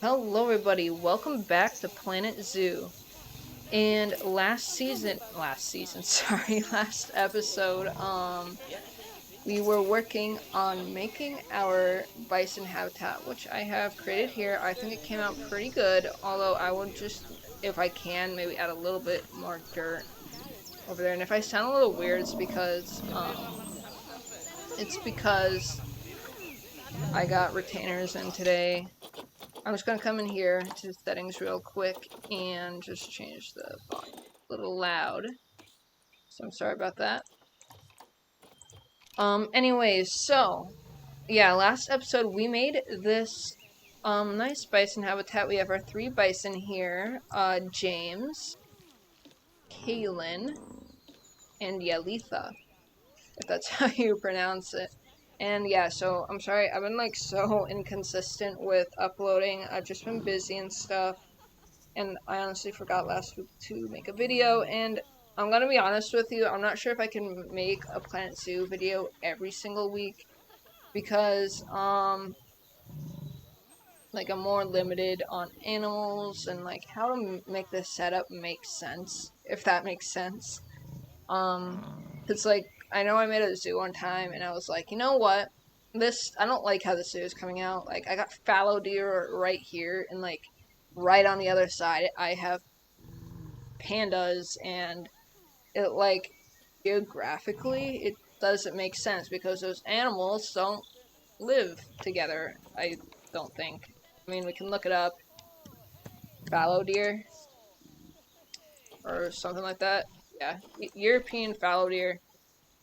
Hello everybody, welcome back to Planet Zoo. And sorry, last episode, we were working on making our bison habitat, which I have created here. I think it came out pretty good, although I would just, if I can, maybe add a little bit more dirt over there. And if I sound a little weird, it's because I got retainers in today. I'm just gonna come in here to settings real quick and just change the volume a little loud. So I'm sorry about that. Anyways, so yeah, last episode we made this nice bison habitat. We have our three bison here, James, Kaylin, and Yalitha, if that's how you pronounce it. And yeah, so I'm sorry, I've been like so inconsistent with uploading. I've just been busy and stuff. And I honestly forgot last week to make a video, and I'm gonna be honest with you, I'm not sure if I can make a Planet Zoo video every single week, because, like, I'm more limited on animals, and, like, how to make this setup make sense, if that makes sense. Cause, like, I know I made a zoo one time, and I was like, you know what? I don't like how the zoo is coming out. Like, I got fallow deer right here, and, like, right on the other side, I have pandas, and it, like, geographically it doesn't make sense because those animals don't live together, I don't think. I mean, we can look it up. Fallow deer or something like that. Yeah, European fallow deer.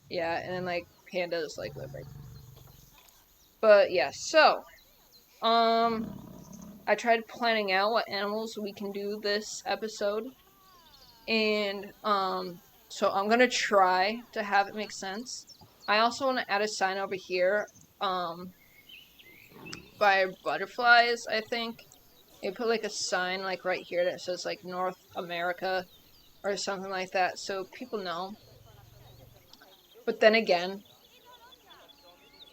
Yeah, and then like pandas like live right. But yeah, so I tried planning out what animals we can do this episode, and so I'm gonna try to have it make sense. I also want to add a sign over here, by butterflies, I think. They put like a sign like right here that says like North America or something like that, so people know. But then again,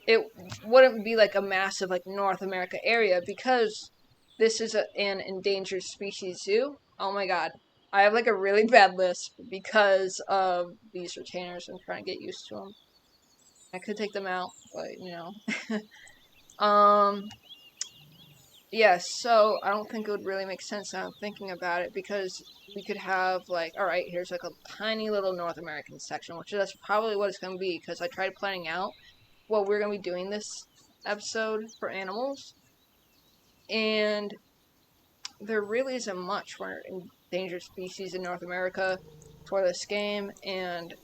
it wouldn't be like a massive like North America area because this is an endangered species zoo. Oh my god. I have like a really bad list because of these retainers. I'm trying to get used to them. I could take them out, but you know. um, yeah, so I don't think it would really make sense now I'm thinking about it, because we could have like, alright, here's like a tiny little North American section, which that's probably what it's going to be, because I tried planning out what we're going to be doing this episode for animals, and there really isn't much for endangered species in North America for this game, and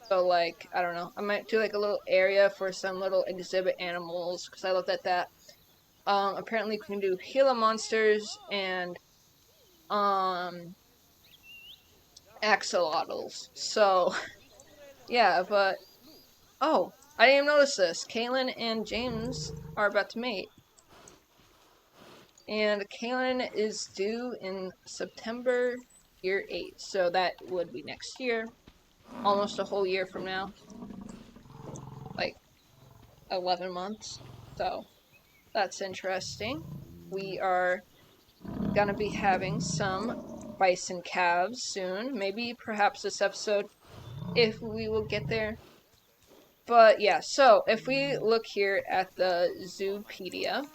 so like, I don't know, I might do like a little area for some little exhibit animals, because I looked at that. Apparently we can do Gila monsters and axolotls. So yeah, but oh, I didn't even notice this. Kaylin and James are about to mate, and Kaylin is due in September year 8, so that would be next year, almost a whole year from now, like 11 months. So that's interesting. We are gonna be having some bison calves soon. Maybe perhaps this episode, if we will get there. But yeah, so if we look here at the Zoopedia,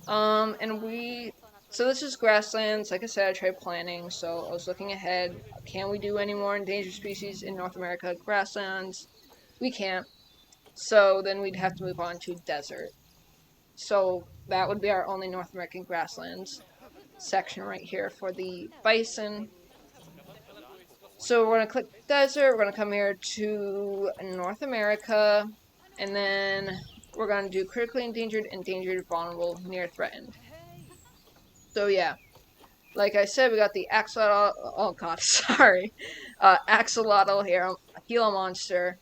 and so this is grasslands. Like I said, I tried planning, so I was looking ahead. Can we do any more endangered species in North America grasslands? We can't. So then we'd have to move on to desert. So that would be our only North American grasslands section right here for the bison. So we're going to click desert, we're going to come here to North America, and then we're going to do critically endangered, vulnerable, near threatened. So yeah, like I said, we got the axolotl, oh god, sorry, axolotl here, Gila monster,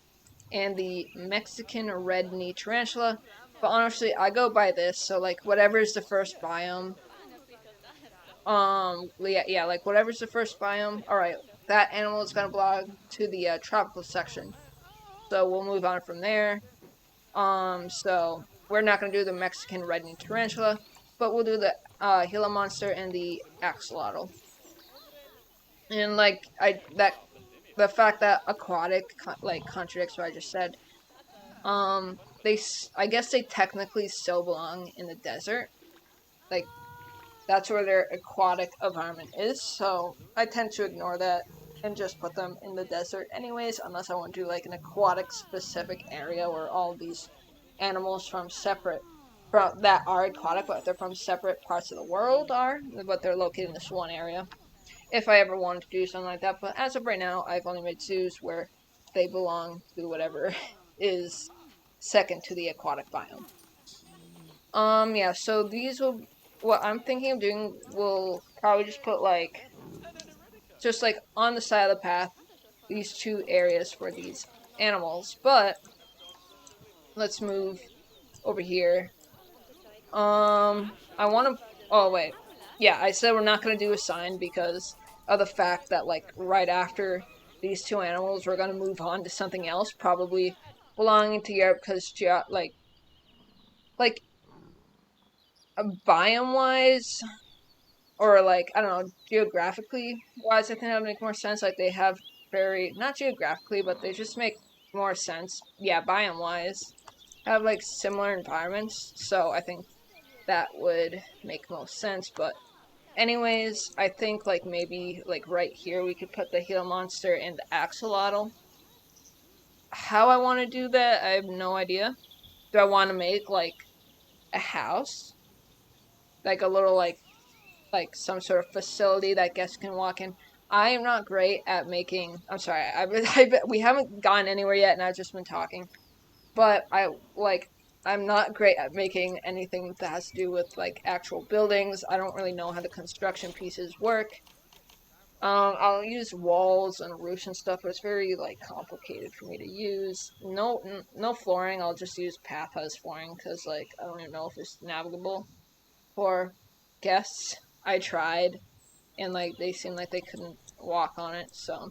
and the Mexican red knee tarantula. But honestly, I go by this, so like whatever's the first biome, yeah, like whatever's the first biome, alright, that animal is gonna belong to the tropical section. So we'll move on from there. So we're not going to do the Mexican red-knee tarantula, but we'll do the Gila monster and the axolotl. And like the fact that aquatic like contradicts what I just said. I guess they technically still belong in the desert. Like that's where their aquatic environment is. So I tend to ignore that and just put them in the desert anyways, unless I want to do like an aquatic specific area where all these animals that are aquatic, but they're from separate parts of the world but they're located in this one area. If I ever wanted to do something like that, but as of right now, I've only made zoos where they belong to whatever is second to the aquatic biome. Yeah, so what I'm thinking of doing will probably just put just like on the side of the path, these two areas for these animals, but let's move over here. I want to, oh wait, yeah, I said we're not going to do a sign because of the fact that like right after these two animals, we're going to move on to something else, probably belonging to Europe because like biome wise, or like I don't know, geographically wise, I think that would make more sense. Like they have not geographically, but they just make more sense. Yeah, biome wise, have like similar environments, so I think that would make most sense. But anyways, I think like maybe like right here we could put the Gila monster and the axolotl. How I want to do that, I have no idea. Do I want to make like a house, like a little like some sort of facility that guests can walk in? I am not great at making. I'm sorry, we haven't gone anywhere yet, and I've just been talking. But I'm not great at making anything that has to do with like actual buildings. I don't really know how the construction pieces work. I'll use walls and roofs and stuff, but it's very like complicated for me to use. No flooring. I'll just use pathos flooring because like I don't even know if it's navigable for guests. I tried, and like they seemed like they couldn't walk on it. So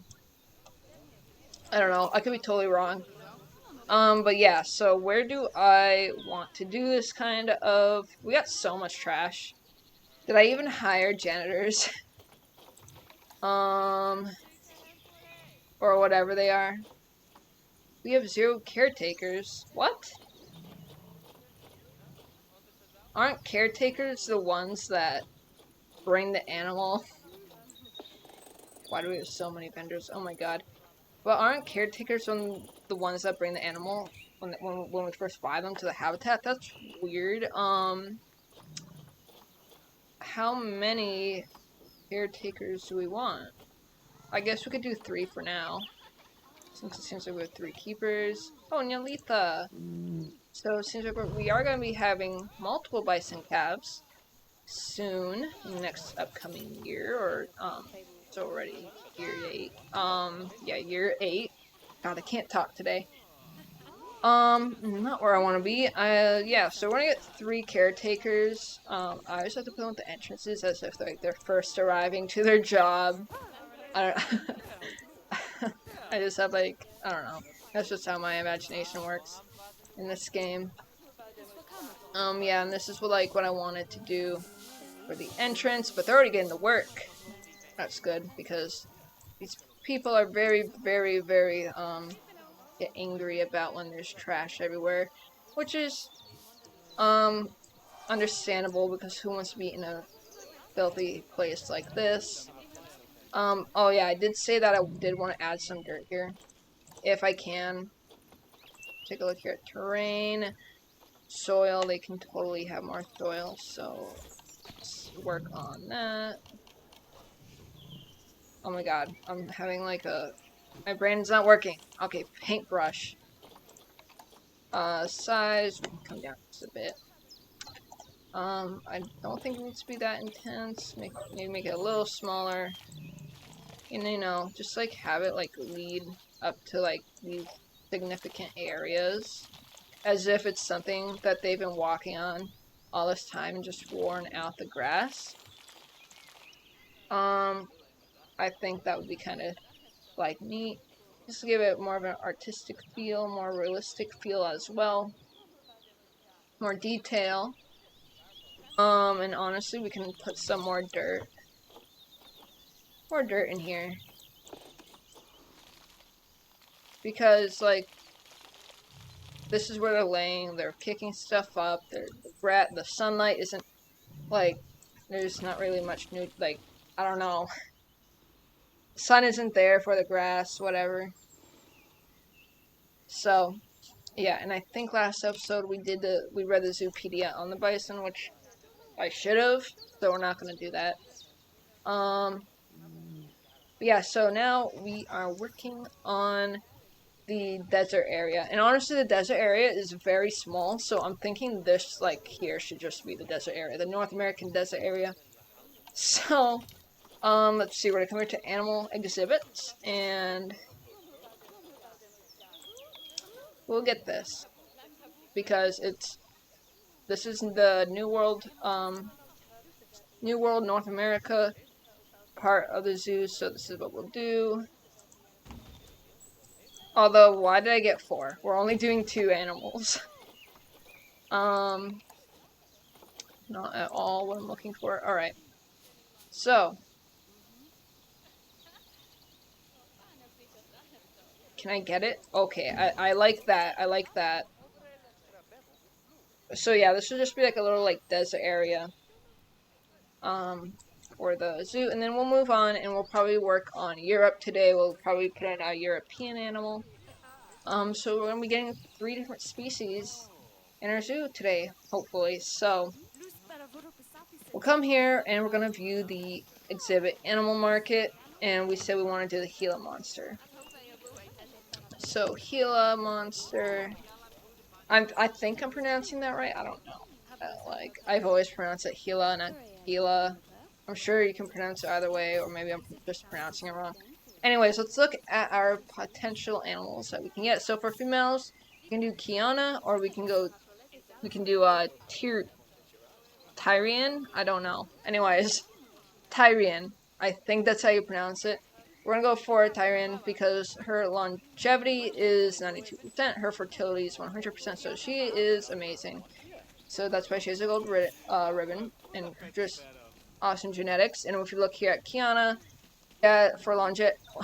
I don't know. I could be totally wrong. But yeah, so where do I want to do this kind of... We got so much trash. Did I even hire janitors? Or whatever they are. We have 0 caretakers. What? Aren't caretakers the ones that bring the animal? Why do we have so many vendors? Oh my god. But aren't caretakers the ones that bring the animal when we first buy them to the habitat? That's weird. How many caretakers do we want? I guess we could do 3 for now, since it seems like we have 3 keepers. Oh, Nyalitha! So it seems like we are going to be having multiple bison calves soon, next upcoming year, or, it's already year 8. Yeah, year 8. God, I can't talk today. Not where I want to be. Yeah, so we're gonna get 3 caretakers. I always have to put them with the entrances as if they're first arriving to their job. I don't I just have like, I don't know. That's just how my imagination works in this game. Yeah, and this is what I wanted to do for the entrance, but they're already getting to work. That's good, because these people are very, very, very, get angry about when there's trash everywhere, which is, understandable, because who wants to be in a filthy place like this? Oh yeah, I did say that I did want to add some dirt here, if I can. Take a look here at terrain, soil, they can totally have more soil, so let's work on that. Oh my god, I'm having like my brain's not working. Okay, paintbrush. Size, we can come down just a bit. I don't think it needs to be that intense. Maybe make it a little smaller. And just like have it like lead up to like these significant areas. As if it's something that they've been walking on all this time and just worn out the grass. I think that would be kind of like neat. Just to give it more of an artistic feel, more realistic feel as well. more detail. And honestly, we can put some more dirt. More dirt in here. Because, like, this is where they're laying, they're kicking stuff up, the sunlight isn't, like, there's not really much new, like, I don't know. The sun isn't there for the grass, whatever. So, yeah, and I think last episode we read the Zoopedia on the bison, which I should have, so we're not gonna do that. But yeah, so now we are working on the desert area. And honestly, the desert area is very small, so I'm thinking this, like, here should just be the desert area. The North American desert area. So, let's see, we're gonna come here to animal exhibits, and we'll get this. Because this is the New World North America part of the zoo, so this is what we'll do. Although, why did I get 4? We're only doing 2 animals. Not at all what I'm looking for. Alright. So. Can I get it? Okay, I like that. I like that. So yeah, this should just be like a little, like, desert area. For the zoo. And then we'll move on and we'll probably work on Europe today. We'll probably put in a European animal. So we're gonna be getting 3 different species in our zoo today, hopefully. So we'll come here and we're gonna view the exhibit animal market, and we said we want to do the Gila monster. So Gila monster. I think I'm pronouncing that right. I don't know. Like, I've always pronounced it Gila, not Gila. I'm sure you can pronounce it either way, or maybe I'm just pronouncing it wrong. Anyways, let's look at our potential animals that we can get. So for females, we can do Kiana, or we can do Tyrian. I don't know. Anyways, Tyrian. I think that's how you pronounce it. We're gonna go for Tyrian because her longevity is 92%, her fertility is 100%, so she is amazing. So that's why she has a gold ribbon, and just awesome genetics. And if you look here at Kiana, for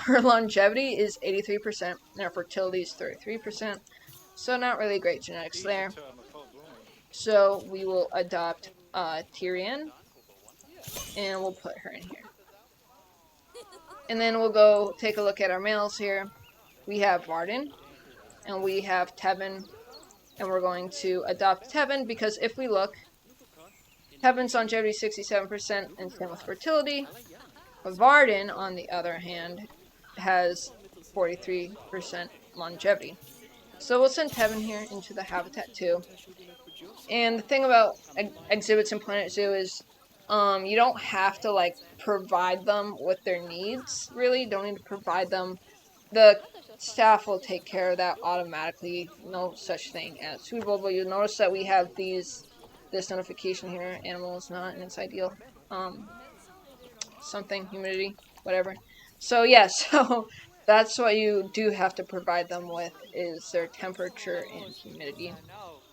her longevity is 83%, and her fertility is 33%. So not really great genetics there. So we will adopt Tyrian, and we'll put her in here. And then we'll go take a look at our males here. We have Varden, and we have Tevin, and we're going to adopt Tevin because if we look, Tevin's longevity is 67% and same with fertility. Varden, on the other hand, has 43% longevity. So we'll send Tevin here into the habitat too. And the thing about exhibits in Planet Zoo is you don't have to, like, provide them with their needs, really. You don't need to provide them. The staff will take care of that automatically. No such thing as suitable, but you'll notice that we have this notification here. Animal is not in its ideal something, humidity, whatever. So yeah, so that's what you do have to provide them with, is their temperature and humidity.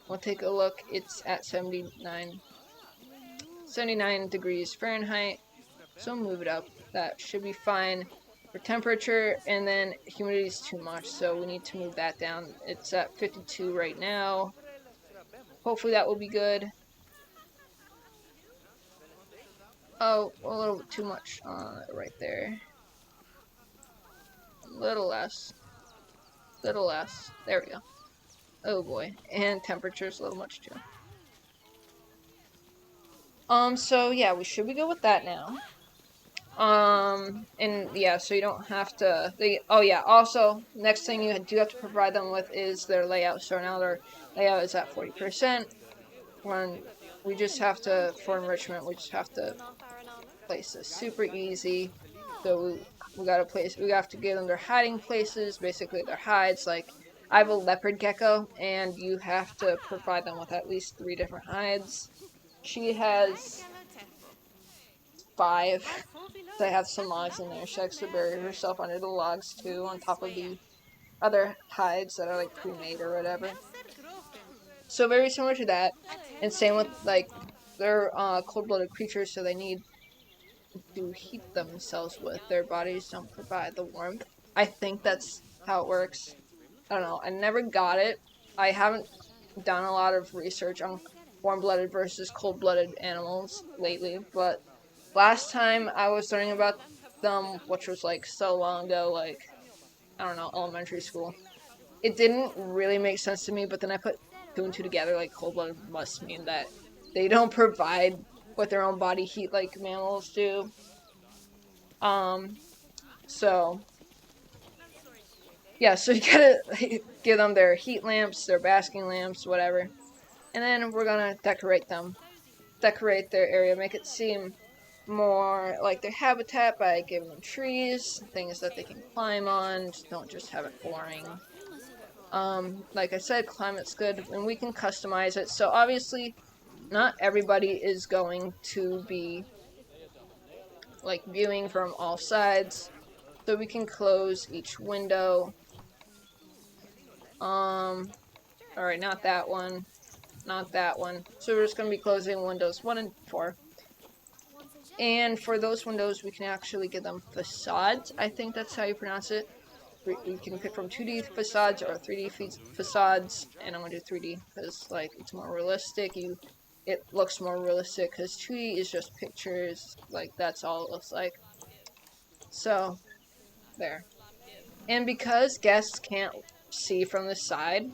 We'll take a look. It's at 79 degrees Fahrenheit. So move it up. That should be fine for temperature, and then humidity is too much, so we need to move that down. It's at 52 right now. Hopefully that will be good. Oh, a little bit too much right there. Little less. Little less. There we go. Oh boy. And temperature's a little much too. So yeah, we should be good with that now. And yeah, so you don't have to, oh yeah, also, next thing you do have to provide them with is their layout. So now their layout is at 40%. We just have to, for enrichment, we just have to place this super easy. So we have to give them their hiding places, basically their hides. Like, I have a leopard gecko, and you have to provide them with at least 3 different hides. She has 5. So I have some logs in there. She likes to bury herself under the logs too, on top of the other hides that are, like, pre-made or whatever. So very similar to that, and same with like they're cold-blooded creatures, so they need to heat themselves with. Their bodies don't provide the warmth. I think that's how it works. I don't know. I never got it. I haven't done a lot of research on warm-blooded versus cold-blooded animals lately, but last time I was learning about them, which was like so long ago, like I don't know, elementary school. It didn't really make sense to me, but then I put two and two together, like cold-blooded must mean that they don't provide with their own body heat like mammals do. Um, so yeah, so you gotta give them their heat lamps, their basking lamps, whatever. And then we're gonna decorate them. Decorate their area, make it seem more like their habitat by giving them trees, things that they can climb on, don't just have it boring. Like I said, climate's good, and we can customize it. So obviously, not everybody is going to be like viewing from all sides. So we can close each window. Alright, not that one. Not that one. So we're just going to be closing windows 1 and 4. And for those windows, we can actually give them facades. I think that's how you pronounce it. We can pick from 2D facades or 3D facades. And I'm going to do 3D because, like, it's more realistic. It looks more realistic because 2D is just pictures. Like, that's all it looks like. So, there. And because guests can't see from the side,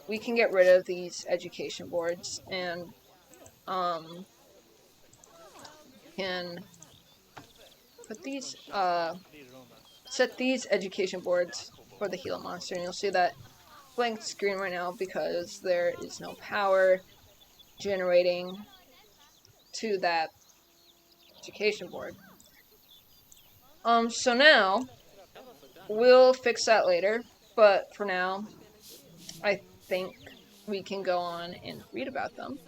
we can get rid of these education boards and can put these set these education boards for the Gila monster, and you'll see that blank screen right now because there is no power generating to that education board. So now we'll fix that later, but for now I think we can go on and read about them.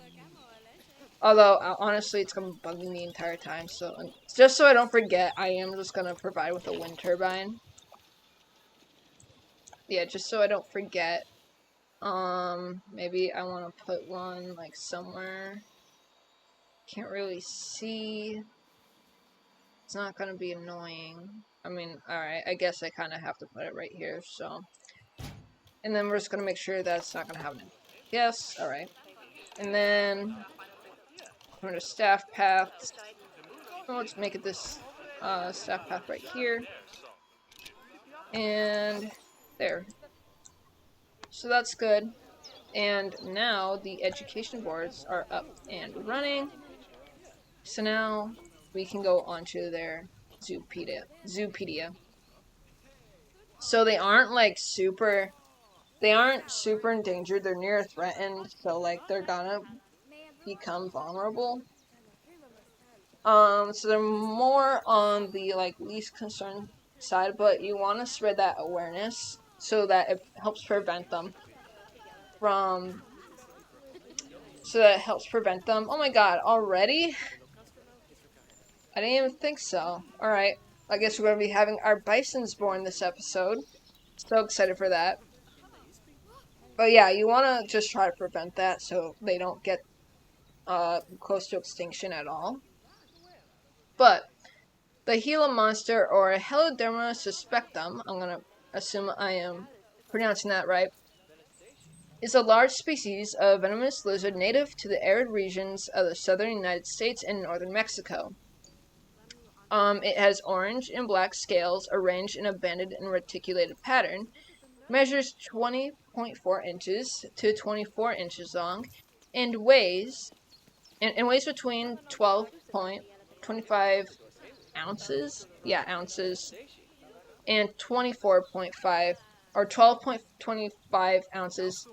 Although, honestly, it's gonna bug me the entire time, so just so I don't forget, I am just gonna provide with a wind turbine. Yeah, just so I don't forget. Maybe I want to put one, like, somewhere. Can't really see. It's not gonna be annoying. I mean, alright, I guess I kind of have to put it right here, so. And then we're just gonna make sure that's not gonna happen. Yes, alright. And then, I'm gonna staff paths. Oh, let's make it this staff path right here. And there. So that's good. And now the education boards are up and running. So now we can go onto their Zoopedia. So they aren't like they aren't super endangered. They're near threatened, so like they're gonna become vulnerable. So they're more on the like least concerned side, but you want to spread that awareness so that it helps prevent them from. So that helps prevent them. Oh my god, already? I didn't even think so. Alright, I guess we're going to be having our bisons born this episode. So excited for that. But yeah, you want to just try to prevent that so they don't get close to extinction at all. But the Gila monster, or Heloderma suspectum, I'm going to assume I am pronouncing that right, is a large species of venomous lizard native to the arid regions of the southern United States and northern Mexico. It has orange and black scales arranged in a banded and reticulated pattern, measures 20.4 inches to 24 inches long, and weighs between 12.25 ounces, ounces, and 24.5 or 12.25 ounces.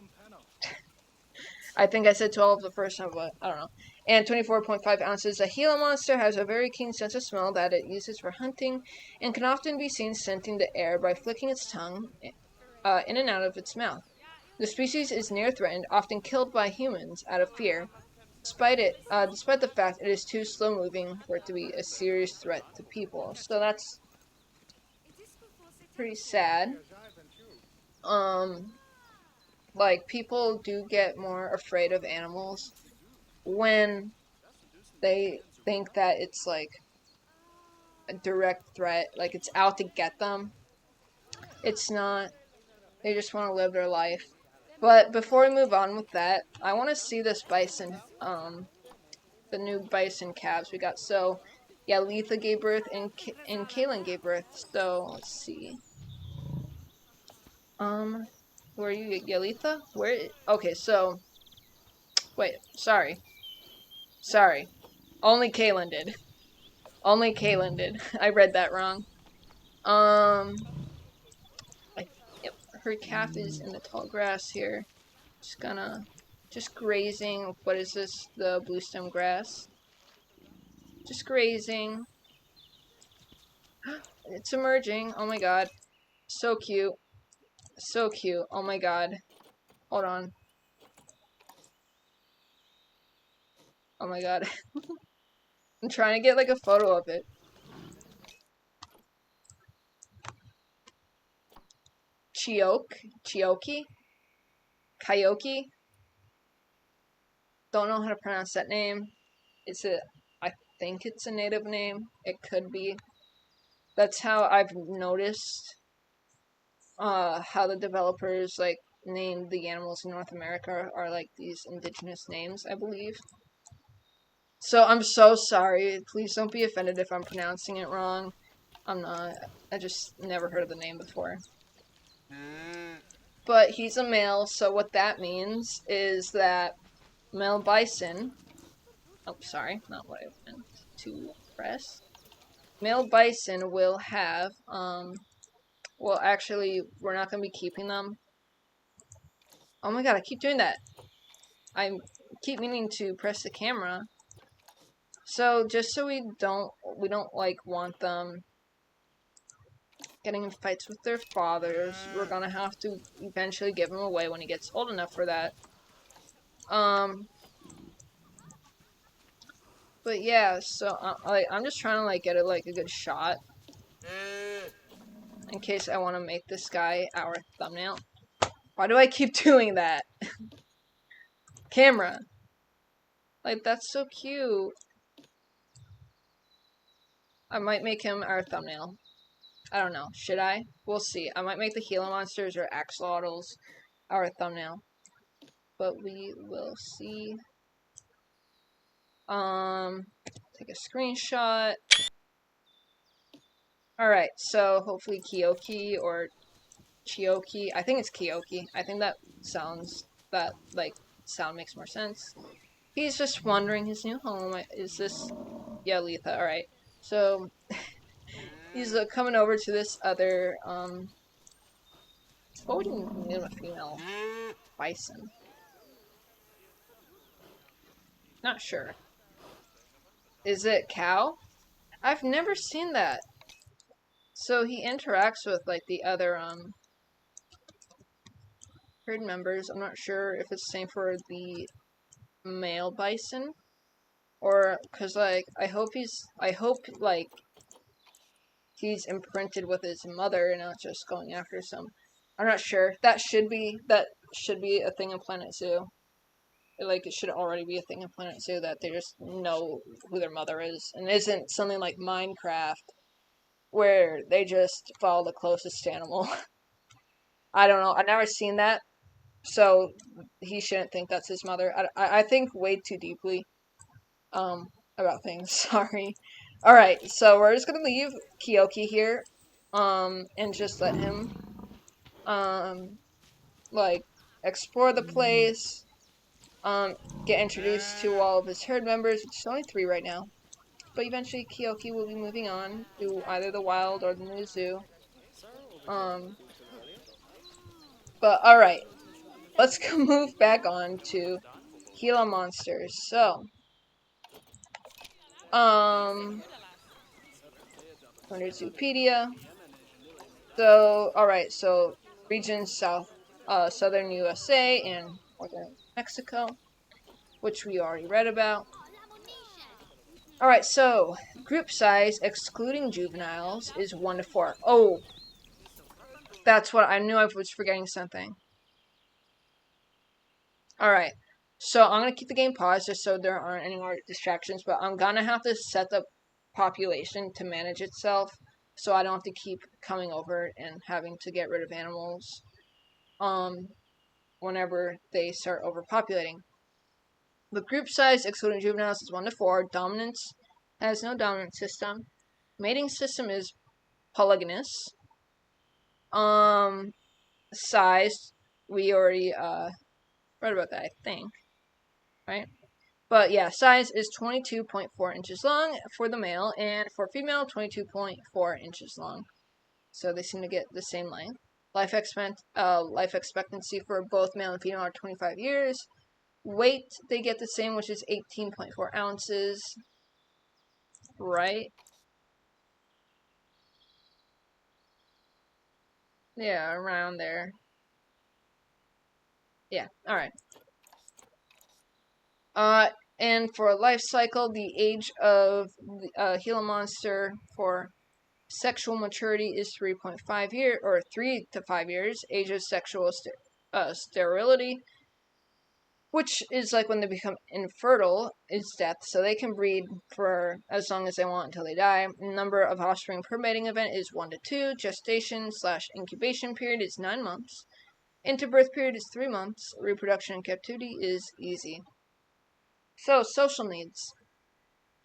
I think I said 12 the first time, but I don't know. And 24.5 ounces. The Gila monster has a very keen sense of smell that it uses for hunting and can often be seen scenting the air by flicking its tongue in and out of its mouth. The species is near threatened, often killed by humans out of fear, despite the fact it is too slow moving for it to be a serious threat to people. So that's pretty sad. like, people do get more afraid of animals when they think that it's like a direct threat, like it's out to get them. It's not. They just want to live their life. But before we move on with that, I want to see this bison, the new bison calves we got. So, yeah, Letha gave birth and Kaylin gave birth. So, let's see. Where are you, Yalitha? Where? Okay, so, wait, sorry. Only Kaylin did. Only Kaylin did. I read that wrong. Um, I, yep, her calf is in the tall grass here. Just grazing. What is this? The bluestem grass. Just grazing. It's emerging. Oh my god. So cute. So cute. Oh my god. Hold on. Oh my god. I'm trying to get like a photo of it. Chioki? Kyoki? Don't know how to pronounce that name. I think it's a native name. It could be. That's how I've noticed how the developers like named the animals in North America are like these indigenous names, I believe. So I'm so sorry. Please don't be offended if I'm pronouncing it wrong. I'm not. I just never heard of the name before. But he's a male, so what that means is that male bison. Oh, sorry, not what I meant to press. Male bison will have. Well, actually, we're not going to be keeping them. Oh my god, I keep doing that. I keep meaning to press the camera. So just so we don't like want them getting in fights with their fathers, we're gonna have to eventually give him away when he gets old enough for that. But yeah, so I'm just trying to like get it like a good shot in case I want to make this guy our thumbnail. Why do I keep doing that? Camera. Like, that's so cute. I might make him our thumbnail. I don't know. Should I? We'll see. I might make the Gila monsters or axolotls our thumbnail. But we will see. Take a screenshot. Alright, so hopefully Kyoki or Chioki. I think it's Kyoki. I think that sound makes more sense. He's just wandering his new home. Is this... Yeah, Letha. Alright. So, he's coming over to this other, what would you name a female bison? Not sure. Is it cow? I've never seen that. So he interacts with, like, the other, herd members. I'm not sure if it's the same for the male bison. Or, cause, like, I hope, like, he's imprinted with his mother and not just going after some... I'm not sure. That should be a thing in Planet Zoo. Like, it should already be a thing in Planet Zoo that they just know who their mother is. And isn't something like Minecraft, where they just follow the closest animal. I don't know. I've never seen that. So, he shouldn't think that's his mother. I think way too deeply, about things. Sorry. Alright, so we're just gonna leave Kyoki here, and just let him, like, explore the place, get introduced to all of his herd members, which is only 3 right now. But eventually Kyoki will be moving on to either the wild or the new zoo. But alright, let's move back on to Gila monsters. So, under Zoopedia. So, alright, so regions southern USA and northern Mexico, which we already read about. Alright, so group size, excluding juveniles, is 1 to 4. Oh, that's what I knew. I was forgetting something. Alright, so I'm gonna keep the game paused just so there aren't any more distractions, but I'm gonna have to set the population to manage itself so I don't have to keep coming over and having to get rid of animals whenever they start overpopulating. The group size, excluding juveniles, is 1 to 4. Dominance has no dominant system. Mating system is polygynous. Size, we already read about that, I think. Right? But yeah, size is 22.4 inches long for the male, and for female, 22.4 inches long. So they seem to get the same length. Life expectancy for both male and female are 25 years. Weight, they get the same, which is 18.4 ounces. Right? Yeah, around there. Yeah, alright. And for life cycle, the age of the Gila monster for sexual maturity is 3.5 years, or 3 to 5 years. Age of sexual sterility, which is like when they become infertile, is death. So they can breed for as long as they want until they die. Number of offspring per mating event is 1 to 2. Gestation/incubation period is 9 months. Interbirth period is 3 months. Reproduction in captivity is easy. So, social needs.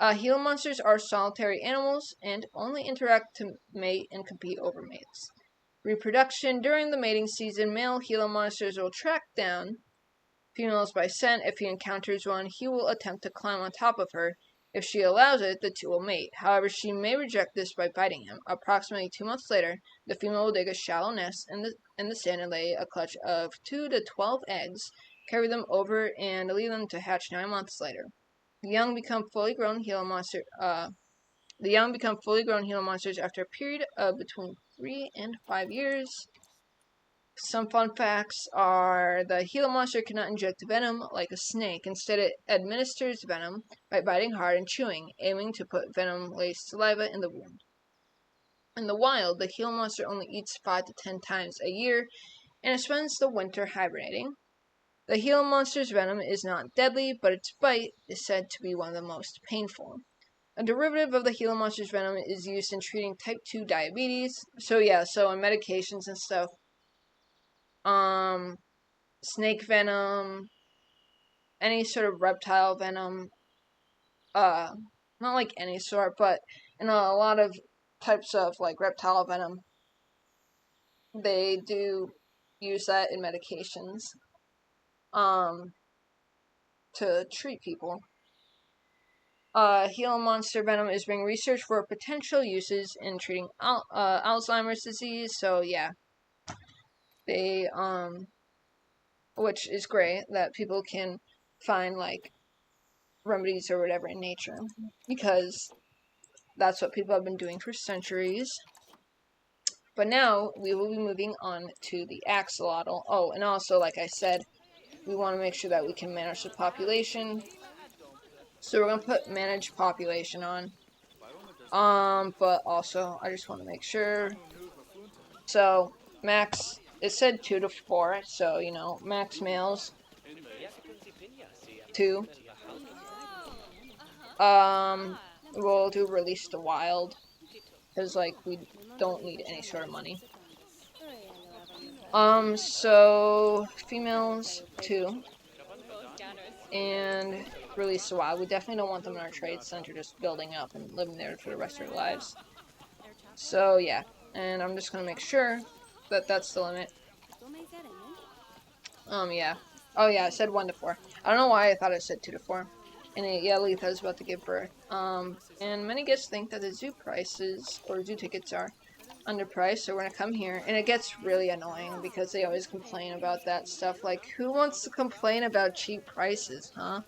Gila monsters are solitary animals and only interact to mate and compete over mates. Reproduction during the mating season, male Gila monsters will track down females by scent. If he encounters one, he will attempt to climb on top of her. If she allows it, the two will mate. However, she may reject this by biting him. Approximately 2 months later, the female will dig a shallow nest in the sand and lay a clutch of 2 to 12 eggs, carry them over, and leave them to hatch 9 months later. The young become fully grown Gila monsters after a period of between 3 and 5 years. Some fun facts are the Gila monster cannot inject venom like a snake. Instead, it administers venom by biting hard and chewing, aiming to put venom-laced saliva in the wound. In the wild, the Gila monster only eats 5 to 10 times a year and spends the winter hibernating. The Gila monster's venom is not deadly, but its bite is said to be one of the most painful. A derivative of the Gila monster's venom is used in treating type 2 diabetes. So in medications and stuff, snake venom, any sort of reptile venom, not like any sort, but in a lot of types of like reptile venom, they do use that in medications, to treat people. Gila monster venom is being researched for potential uses in treating Alzheimer's disease. So yeah, they which is great that people can find like remedies or whatever in nature, because that's what people have been doing for centuries. But now we will be moving on to the axolotl. Oh, and also, like I said, we want to make sure that we can manage the population. So we're gonna put manage population on. But also I just want to make sure. So max, it said 2 to 4, so max males 2. We'll do release to wild, because like we don't need any sort of money. So females 2, and release to wild. We definitely don't want them in our trade center just building up and living there for the rest of their lives. So yeah, and I'm just gonna make sure that that's the limit. Yeah. Oh yeah, it said 1 to 4. I don't know why I thought it said 2 to 4. And Letha is about to give birth. And many guests think that the zoo prices, or zoo tickets, are underpriced, so we're gonna come here. And it gets really annoying because they always complain about that stuff. Like, who wants to complain about cheap prices, huh?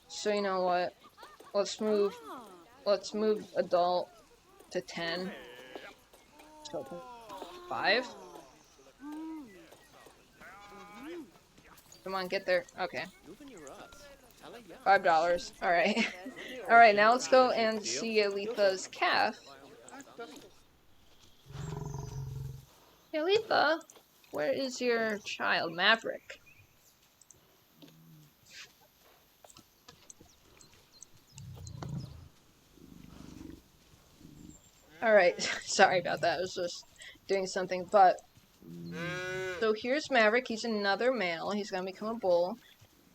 So you know what? Let's move adult to 10. So 5. Come on, get there. Okay. $5. Alright. Alright, now let's go and see Letha's calf. Hey, Letha, where is your child, Maverick? Alright, sorry about that. I was just doing something. But, so here's Maverick. He's another male. He's gonna become a bull.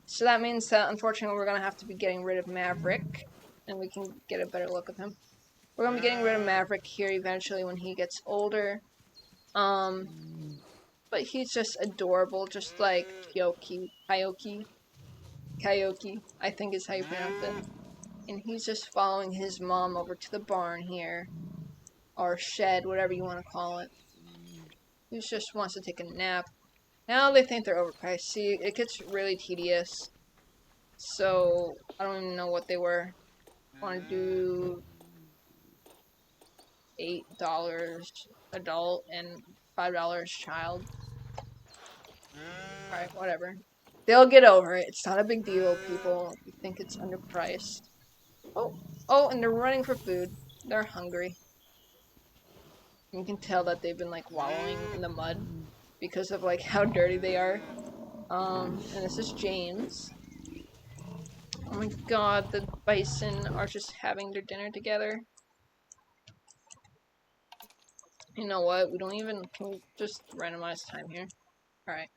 So that means that, unfortunately, we're gonna have to be getting rid of Maverick. And we can get a better look of him. We're gonna be getting rid of Maverick here eventually when he gets older. But he's just adorable, just like Kyoki, I think is how you pronounce it. And he's just following his mom over to the barn here. Or shed, whatever you want to call it. He just wants to take a nap. Now they think they're overpriced. See, it gets really tedious. So, I don't even know what they were. Want to do $8 adult and $5 child. Alright, whatever. They'll get over it. It's not a big deal, people. You think it's underpriced. Oh, and they're running for food. They're hungry. You can tell that they've been, like, wallowing in the mud because of, like, how dirty they are. And this is James. Oh my god, the bison are just having their dinner together. You know what? We don't even... Can we just randomize time here? Alright.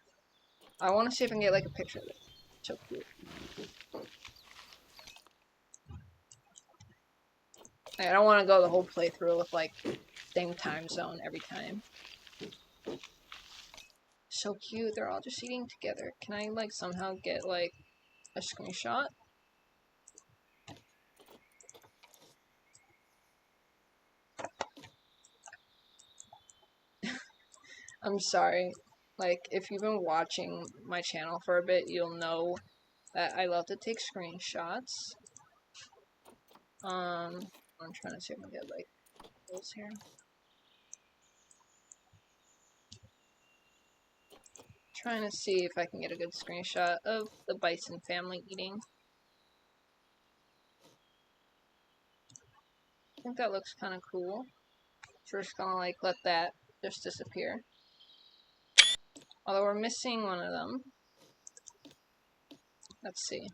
I want to see if I can get, like, a picture of it. So cute. I don't want to go the whole playthrough with, like, same time zone every time. So cute. They're all just eating together. Can I, like, somehow get, like, a screenshot? I'm sorry. Like, if you've been watching my channel for a bit, you'll know that I love to take screenshots. I'm trying to see if I can get, like, those here. Trying to see if I can get a good screenshot of the bison family eating. I think that looks kind of cool. So we're just gonna, like, let that just disappear. Although we're missing one of them. Let's see.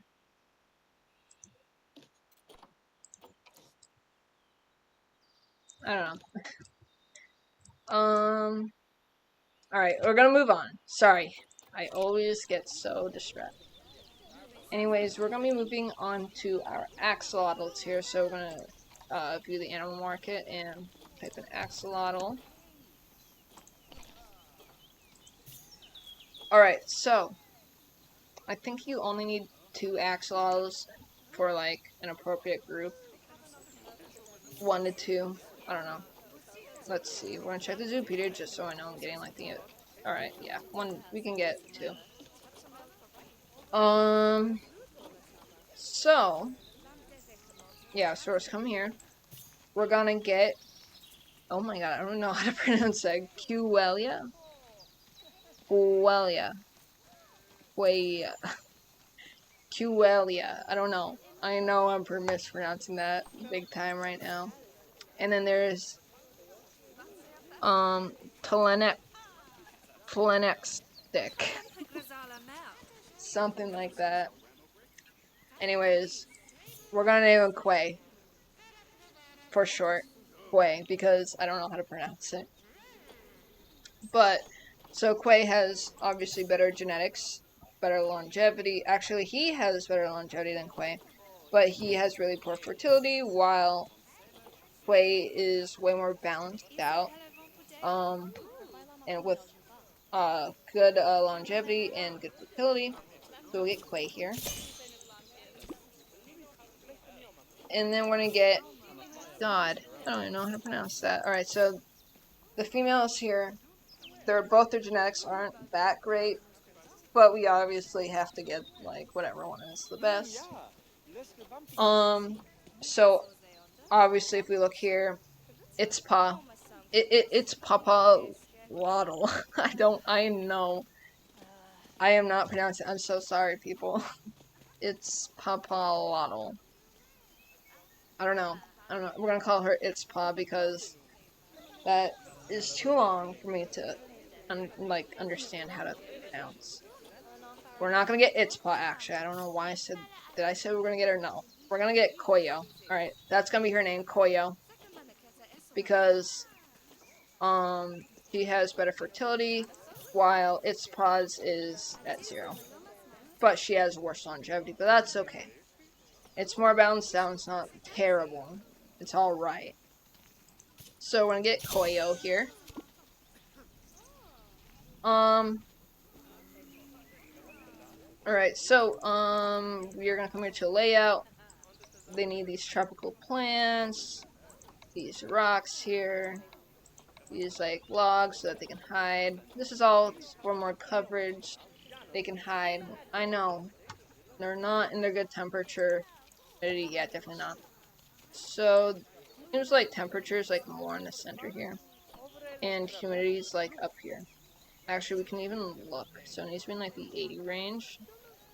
I don't know. Alright, we're gonna move on. Sorry. I always get so distracted. Anyways, we're gonna be moving on to our axolotls here. So we're gonna view the animal market and type in axolotl. Alright, so I think you only need 2 axolotls for, like, an appropriate group. 1 to 2. I don't know. Let's see. We're gonna check the Zoopedia just so I know I'm getting, like, the... Alright, yeah. 1, we can get 2. So... Yeah, so let's come here. We're gonna get... Oh my god, I don't know how to pronounce that. Quelia? Quelia. Quelia. I don't know. I know I'm mispronouncing that big time right now. And then there's... Telenex stick. Something like that. Anyways, we're gonna name him Quay. For short. Quay, because I don't know how to pronounce it. But, so Quay has obviously better genetics, better longevity. Actually, he has better longevity than Quay, but he has really poor fertility, while Quay is way more balanced out. And with good longevity and good fertility. So we'll get Quay here. And then we're gonna get... God, I don't even know how to pronounce that. Alright, so the females here, both their genetics aren't that great, but we obviously have to get, like, whatever one is the best. So, obviously, if we look here, it's Papa Waddle. I know. I am not pronouncing it. I'm so sorry, people. It's Papa Waddle. I don't know. We're gonna call her It's Pa because that is too long for me to, understand how to pronounce. We're not gonna get It's Pa, actually. I don't know why I said... Did I say we're gonna get her? No. We're gonna get Koyo. Alright, that's gonna be her name, Koyo. because she has better fertility, while its pause is at 0. But she has worse longevity, but that's okay. It's more balanced out, it's not terrible. It's alright. So we're gonna get Koyo here. Alright, so, we are gonna come here to layout. They need these tropical plants, these rocks here, these, like, logs so that they can hide. This is all for more coverage. They can hide. I know. They're not in their good temperature. Yeah, definitely not. So, seems like temperature is, like, more in the center here. And humidity is, like, up here. Actually, we can even look. So it needs to be in, like, the 80 range.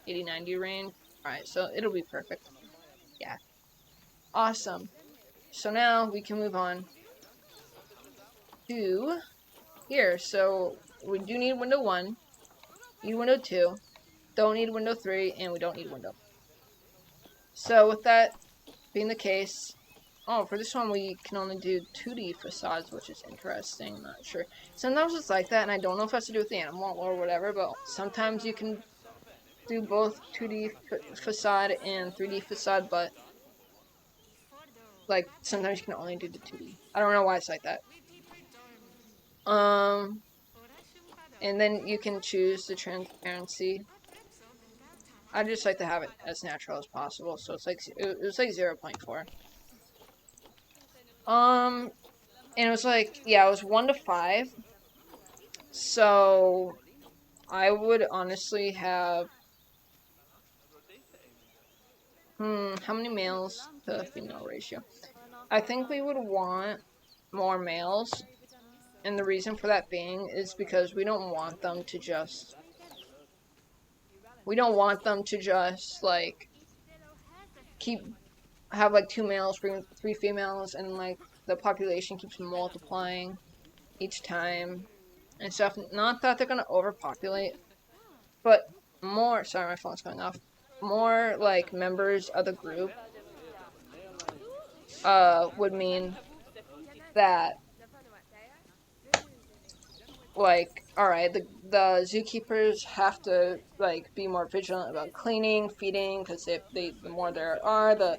80, 90 range. Alright, so it'll be perfect. Yeah. Awesome. So now we can move on to here. So we do need window 1, need window 2, don't need window 3, and we don't need window. So with that being the case, oh, for this one we can only do 2D facades, which is interesting. I'm not sure. Sometimes it's like that, and I don't know if it has to do with the animal or whatever, but sometimes you can do both 2D facade and 3D facade, but like sometimes you can only do the 2D. I don't know why it's like that. And then you can choose the transparency. I just like to have it as natural as possible, so it's like it was like 0.4. And it was like, yeah, it was 1 to 5. So I would honestly have how many males to female ratio? I think we would want more males, and the reason for that being is because we don't want them to just like have like 2 males, 3 females, and like the population keeps multiplying each time and stuff. Not that they're gonna overpopulate, but more. Sorry, my phone's going off. More like members of the group would mean that like, alright, the zookeepers have to like be more vigilant about cleaning, feeding, because if the more there are, the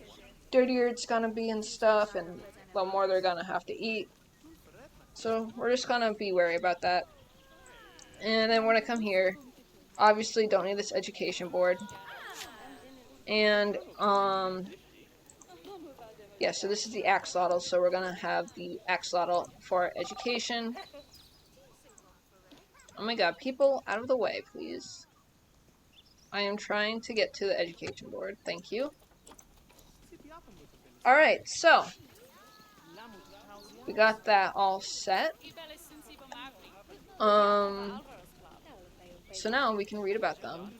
dirtier it's gonna be and stuff, and the more they're gonna have to eat. So we're just gonna be wary about that. And then when I come here, obviously don't need this education board. And yeah, so this is the axolotl, so we're gonna have the axolotl for education. Oh my god, people out of the way, please. I am trying to get to the education board. Thank you. Alright, so we got that all set. So now we can read about them.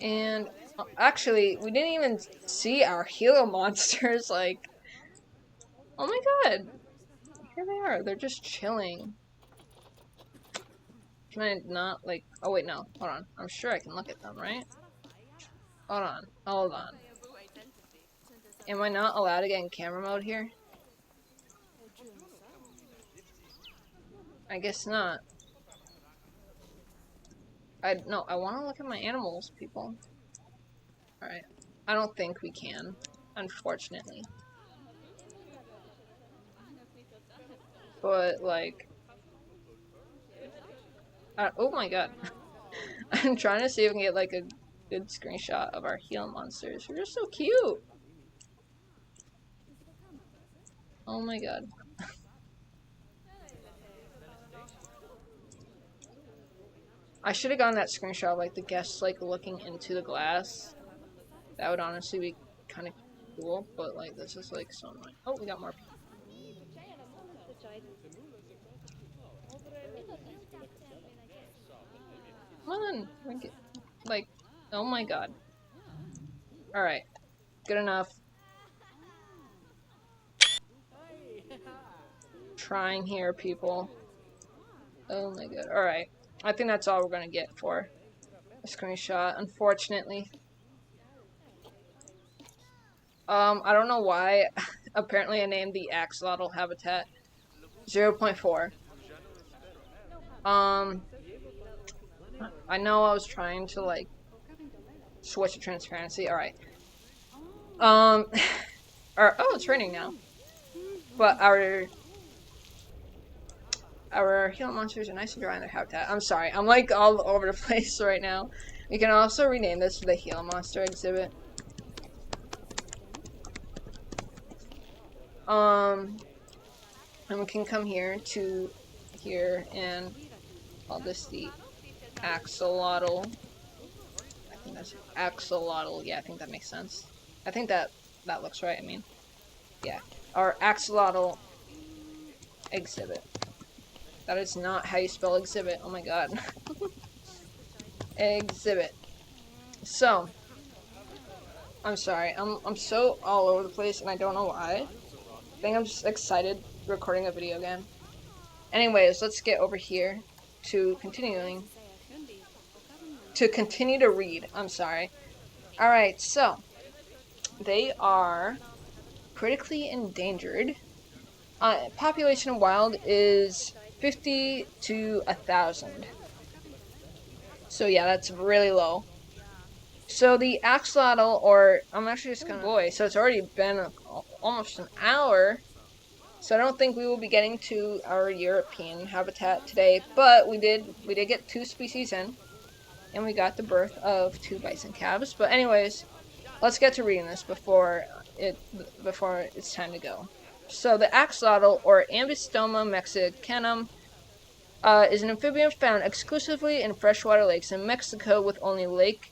And actually, we didn't even see our Gila monsters. Like, oh my god, here they are. They're just chilling. Can I not, like, oh wait, no, hold on. I'm sure I can look at them, right? Hold on. Am I not allowed to get in camera mode here? I guess not. I want to look at my animals, people. Alright. I don't think we can, unfortunately. But, like... oh my god. I'm trying to see if I can get, like, a good screenshot of our Gila monsters. They're just so cute! Oh my god. I should have gotten that screenshot of, like, the guests, like, looking into the glass. That would honestly be kind of cool, but, like, this is, like, so annoying. Oh, we got more people. Come on! Like, oh my god. Alright. Good enough. Trying here, people. Oh my god. Alright. I think that's all we're gonna get for a screenshot, unfortunately. I don't know why apparently I named the axolotl habitat 0.4. I know I was trying to like switch to transparency. All right. Um, oh, it's raining now. But our Gila monsters are nice and dry in their habitat. I'm sorry, I'm like all over the place right now. We can also rename this to the Gila monster exhibit. And we can come here to here and call this the axolotl. I think that's axolotl. Yeah, I think that makes sense. I think that looks right. I mean, yeah, our axolotl exhibit. That is not how you spell exhibit. Oh my god. Exhibit. So, I'm sorry. I'm so all over the place and I don't know why. I think I'm just excited recording a video again. Anyways, let's get over here to continue to read. I'm sorry. Alright, so they are critically endangered. Population wild is 50 to 1,000. So yeah, that's really low. So the axolotl, or I'm actually just gonna boy. So it's already been almost an hour. So I don't think we will be getting to our European habitat today, but we did get 2 species in, and we got the birth of 2 bison calves. But anyways, let's get to reading this before it's time to go. So the axolotl, or Ambystoma mexicanum, is an amphibian found exclusively in freshwater lakes in Mexico, with only Lake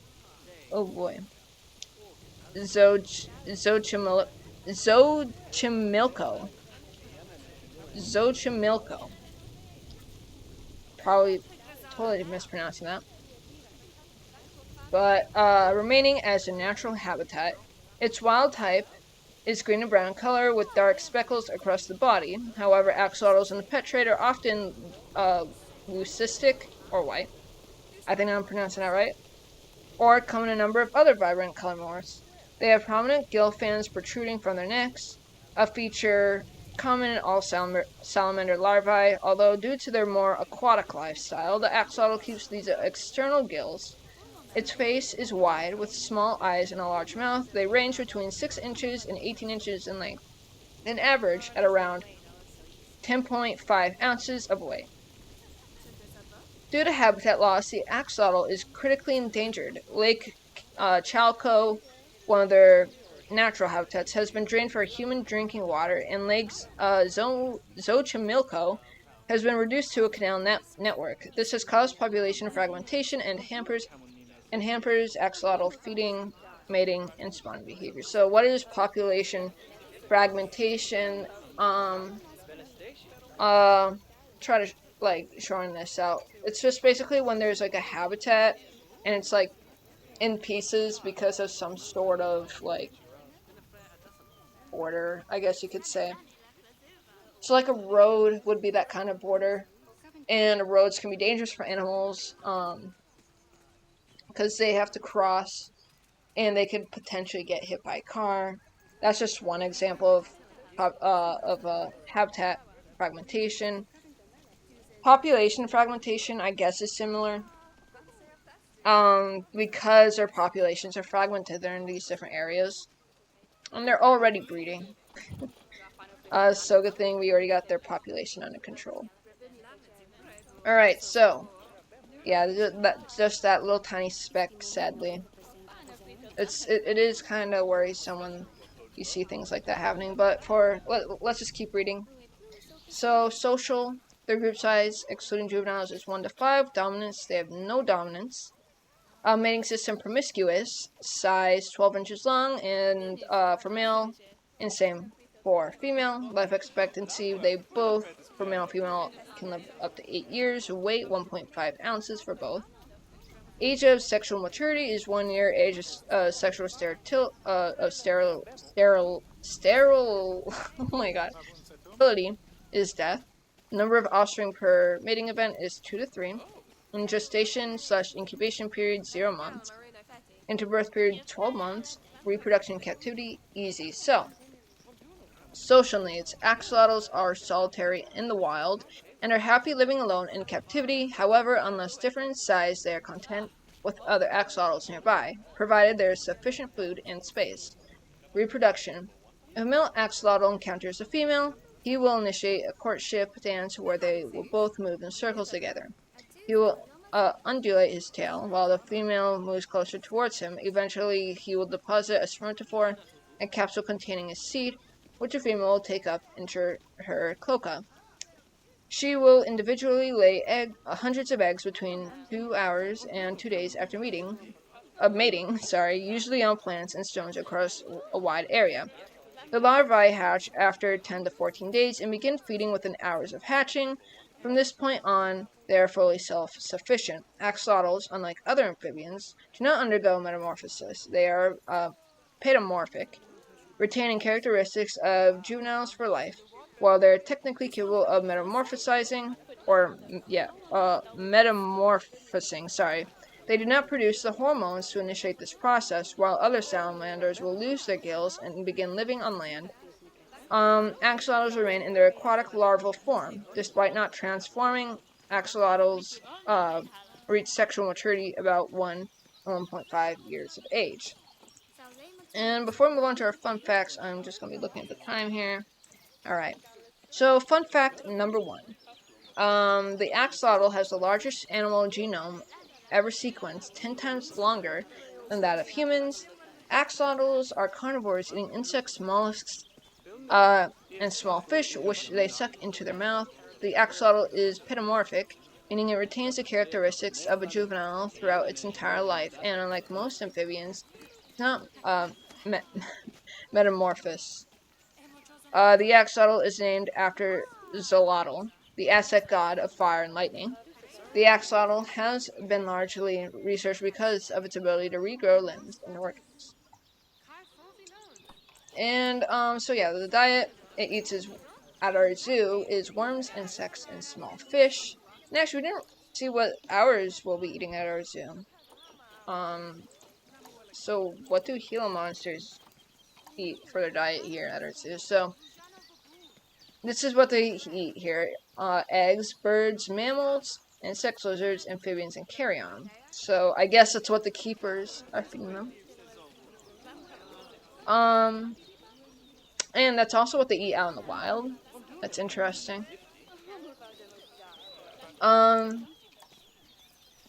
Xochimilco. Probably totally mispronouncing that. But remaining as a natural habitat, its wild type is green and brown color with dark speckles across the body. However, axolotls in the pet trade are often leucistic or white. I think I'm pronouncing that right. Or come in a number of other vibrant color morphs. They have prominent gill fans protruding from their necks, a feature common in all salamander larvae, although due to their more aquatic lifestyle, the axolotl keeps these external gills. Its face is wide, with small eyes and a large mouth. They range between 6 inches and 18 inches in length, and average at around 10.5 ounces of weight. Due to habitat loss, the axolotl is critically endangered. Lake Chalco, one of their natural habitats, has been drained for human drinking water, and Lake Xochimilco has been reduced to a canal network. This has caused population fragmentation and hampers axolotl feeding, mating, and spawning behavior. So what is population fragmentation? Try to like showing this out. It's just basically when there's like a habitat and it's like in pieces because of some sort of like border, I guess you could say. So like a road would be that kind of border, and roads can be dangerous for animals because they have to cross and they could potentially get hit by a car. That's just one example of habitat fragmentation. Population fragmentation, I guess, is similar. Because their populations are fragmented, they're in these different areas, and they're already breeding. So good thing we already got their population under control. All right, so yeah, just that little tiny speck. Sadly, it is kind of worrisome when you see things like that happening. But let's just keep reading. So social, their group size, excluding juveniles, is 1 to 5. Dominance, they have no dominance. Mating system promiscuous, size 12 inches long, and for male, and same for female. Life expectancy, they both, for male and female, can live up to 8 years. Weight, 1.5 ounces for both. Age of sexual maturity is 1 year. Age of sexual sterile, oh my god, sterility is death. Number of offspring per mating event is 2 to 3. In gestation/incubation period, 0 months. Into birth period, 12 months. Reproduction captivity, easy. So, Social needs. Axolotls are solitary in the wild and are happy living alone in captivity. However, unless different in size, they are content with other axolotls nearby, provided there is sufficient food and space. Reproduction. If a male axolotl encounters a female, he will initiate a courtship dance where they will both move in circles together. He will undulate his tail while the female moves closer towards him. Eventually, he will deposit a spermatophore, a capsule containing his seed, which a female will take up into her cloaca. She will individually lay hundreds of eggs between 2 hours and 2 days after mating, usually on plants and stones across a wide area. The larvae hatch after 10 to 14 days and begin feeding within hours of hatching. From this point on, they are fully self-sufficient. Axolotls, unlike other amphibians, do not undergo metamorphosis. They are paedomorphic, retaining characteristics of juveniles for life. While they're technically capable of metamorphosing, they do not produce the hormones to initiate this process, while other salamanders will lose their gills and begin living on land. Axolotls remain in their aquatic larval form. Despite not transforming, axolotls reach sexual maturity about 1.5 years of age. And before we move on to our fun facts, I'm just going to be looking at the time here. Alright, so fun fact number 1. The axolotl has the largest animal genome ever sequenced, 10 times longer than that of humans. Axolotls are carnivores, eating insects, mollusks, and small fish, which they suck into their mouth. The axolotl is pedomorphic, meaning it retains the characteristics of a juvenile throughout its entire life, and unlike most amphibians, it's not metamorphous. The axolotl is named after Xolotl, the Aztec god of fire and lightning. The axolotl has been largely researched because of its ability to regrow limbs and organs. And, the diet it eats at our zoo is worms, insects, and small fish. And actually, we didn't see what ours will be eating at our zoo. So what do Gila monsters eat for their diet here at our zoo? So, this is what they eat here. Eggs, birds, mammals, insects, lizards, amphibians, and carrion. So, I guess that's what the keepers are feeding them. And that's also what they eat out in the wild. That's interesting.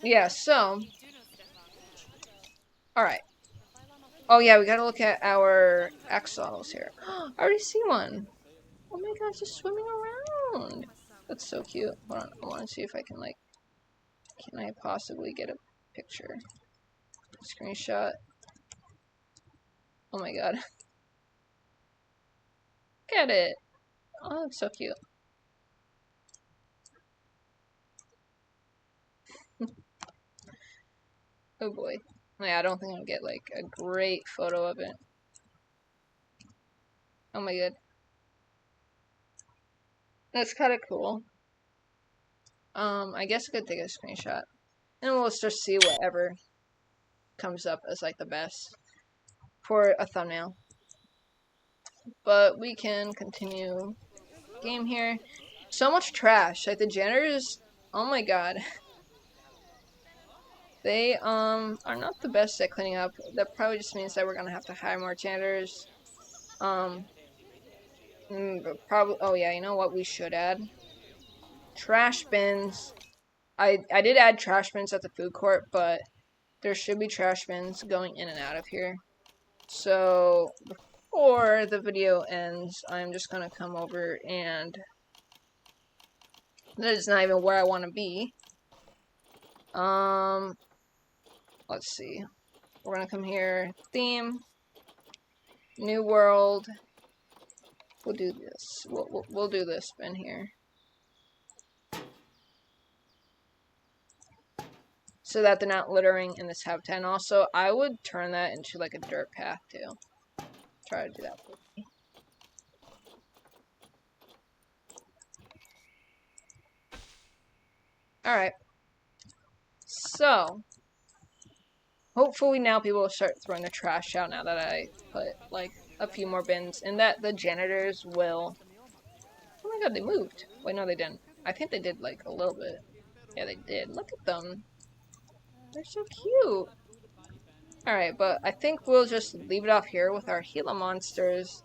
Yeah, so. Alright. Oh yeah, we gotta look at our axolotls here. I already see one. Oh my gosh, just swimming around. That's so cute. Hold on, I wanna see if I can, can I possibly get a picture? Screenshot. Oh my god. Look at it. Oh, it's so cute. Oh boy. Yeah, I don't think I'll get, a great photo of it. Oh my god. That's kind of cool. I guess I could take a screenshot. And we'll just see whatever comes up as, the best for a thumbnail. But we can continue game here. So much trash. The janitors, oh my god. They, are not the best at cleaning up. That probably just means that we're gonna have to hire more janitors. Probably, oh yeah, you know what we should add? Trash bins. I did add trash bins at the food court, but there should be trash bins going in and out of here. So, before the video ends, I'm just gonna come over and that is not even where I want to be. Let's see. We're gonna come here, theme, new world. We'll do this. We'll do this bin here. So that they're not littering in this habitat. And also, I would turn that into a dirt path too. Try to do that for me. Alright. So, hopefully now people will start throwing the trash out now that I put, a few more bins, and that the janitors will... Oh my god, they moved. Wait, no, they didn't. I think they did, like, a little bit. Yeah, they did. Look at them. They're so cute. Alright, but I think we'll just leave it off here with our Gila monsters.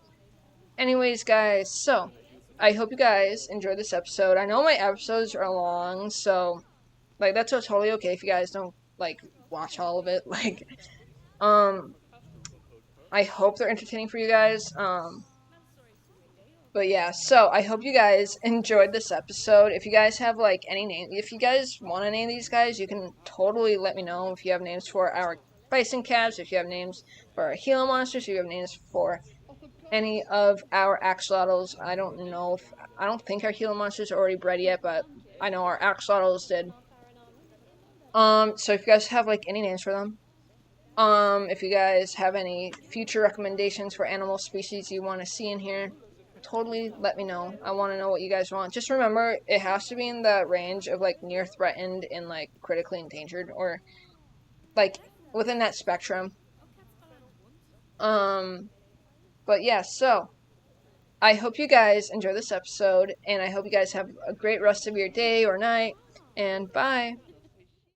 Anyways, guys, so I hope you guys enjoyed this episode. I know my episodes are long, so like that's totally okay if you guys don't like watch all of it. Like, I hope they're entertaining for you guys. But yeah, so I hope you guys enjoyed this episode. If you guys have like any name, if you guys want to name these guys, you can totally let me know. If you have names for our bison calves, if you have names for our Gila monsters, if you have names for any of our axolotls. I don't know if I don't think our Gila monsters are already bred yet, but I know our axolotls did. So if you guys have like any names for them, if you guys have any future recommendations for animal species you want to see in here, totally let me know. I want to know what you guys want. Just remember, it has to be in the range of like near threatened and like critically endangered, or like within that spectrum. But yeah, so I hope you guys enjoy this episode, and I hope you guys have a great rest of your day or night, and bye.